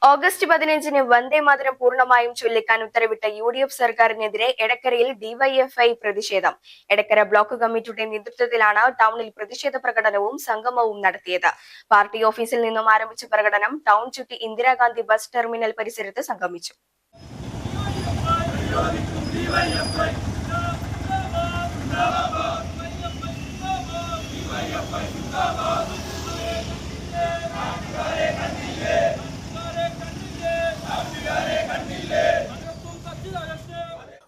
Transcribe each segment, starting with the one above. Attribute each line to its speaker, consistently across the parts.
Speaker 1: August 15-ന് Vande Mataram പൂർണ്ണമായും ചൊല്ലിക്കാൻ ഉത്തരവിട്ട UDF സർക്കാരിനെതിരെ എടക്കരയിൽ DYFI പ്രതിഷേധം. എടക്കര ബ്ലോക്ക് കമ്മിറ്റിയുടെ നേതൃത്വത്തിലാണ് ടൗണിൽ പ്രതിഷേധ പ്രകടനവും സംഗമവും നടത്തിയത്. പാർട്ടി ഓഫീസിൽ നിന്നും ആരംഭിച്ച പ്രകടനം ടൗൺ ചുറ്റി ഇന്ദിരാഗാന്ധി ബസ് ടെർമിനൽ പരിസരത്ത് സംഗമിച്ചു.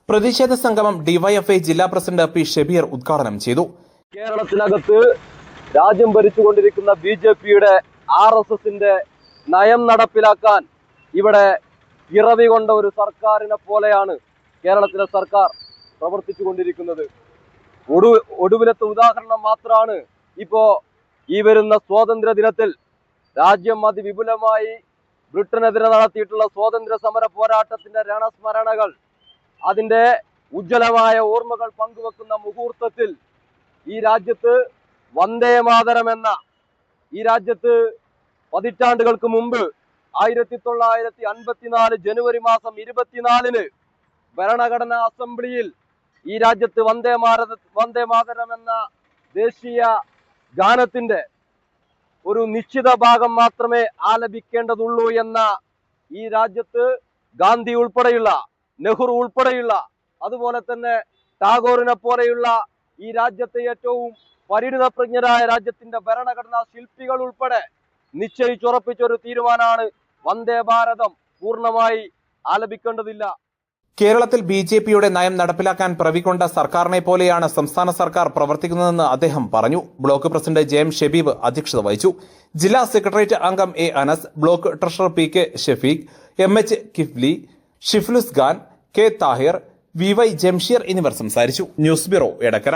Speaker 2: പ്രതിഷേധ സംഗമം ഡിവൈഎഫ്ഐ ജില്ലാ പ്രസിഡന്റ് പി ഷബീർ ഉദ്ഘാടനം ചെയ്തു.
Speaker 3: കേരളത്തിനകത്ത് രാജ്യം ഭരിച്ചുകൊണ്ടിരിക്കുന്ന BJPയുടെ RSSന്റെ നയം നടപ്പിലാക്കാൻ ഇവിടെ പിറവി കൊണ്ട ഒരു സർക്കാരിനെ പോലെയാണ് കേരളത്തിലെ സർക്കാർ പ്രവർത്തിച്ചുകൊണ്ടിരിക്കുന്നത്. ഒടുവിലത്തെ ഉദാഹരണം മാത്രമാണ് ഇപ്പോ ഈ വരുന്ന സ്വാതന്ത്ര്യ ദിനത്തിൽ രാജ്യം അതിവിപുലമായി ബ്രിട്ടനെതിരെ നടത്തിയിട്ടുള്ള സ്വാതന്ത്ര്യ സമര പോരാട്ടത്തിന്റെ രണസ്മരണകൾ, അതിന്റെ ഉജ്ജ്വലമായ ഓർമ്മകൾ പങ്കുവെക്കുന്ന മുഹൂർത്തത്തിൽ ഈ രാജ്യത്ത് വന്ദേമാതരം എന്ന ഈ രാജ്യത്ത് പതിറ്റാണ്ടുകൾക്ക് മുമ്പ് 1954 ജനുവരി മാസം 24-ന് ഭരണഘടനാ അസംബ്ലിയിൽ ഈ രാജ്യത്ത് വന്ദേമാതരം എന്ന ദേശീയ ഗാനത്തിന്റെ ഒരു നിശ്ചിത ഭാഗം മാത്രമേ ആലപിക്കേണ്ടതുള്ളൂ എന്ന ഈ രാജ്യത്ത് ഗാന്ധി ഉൾപ്പെടെയുള്ള, നെഹ്റു ഉൾപ്പെടെയുള്ള, അതുപോലെ തന്നെ ടാഗോറിനെ പോലെയുള്ള ഈ രാജ്യത്തെ ഏറ്റവും പരിണിതപ്രജ്ഞരായ രാജ്യത്തിന്റെ ഭരണഘടനാ ശില്പികൾ ഉൾപ്പെടെ നിശ്ചയിച്ചുറപ്പിച്ച ഒരു തീരുമാനമാണ് വന്ദേ ഭാരതം പൂർണ്ണമായി ആലപിക്കേണ്ടതില്ല.
Speaker 2: കേരളത്തിൽ BJPയുടെ നയം നടപ്പിലാക്കാൻ പിറവികൊണ്ട സർക്കാരിനെ പോലെയാണ് സംസ്ഥാന സർക്കാർ പ്രവർത്തിക്കുന്നതെന്ന് അദ്ദേഹം പറഞ്ഞു. ബ്ലോക്ക് പ്രസിഡന്റ് JM ഷബീബ് അധ്യക്ഷത വഹിച്ചു. ജില്ലാ സെക്രട്ടേറിയറ്റ് അംഗം A Anas, block treasurer PK Shafeeq, MH Kifli, Shiflus Khan, K Thahir, VY Jamsheer എന്നിവർ സംസാരിച്ചു. News bureau, Edakkara.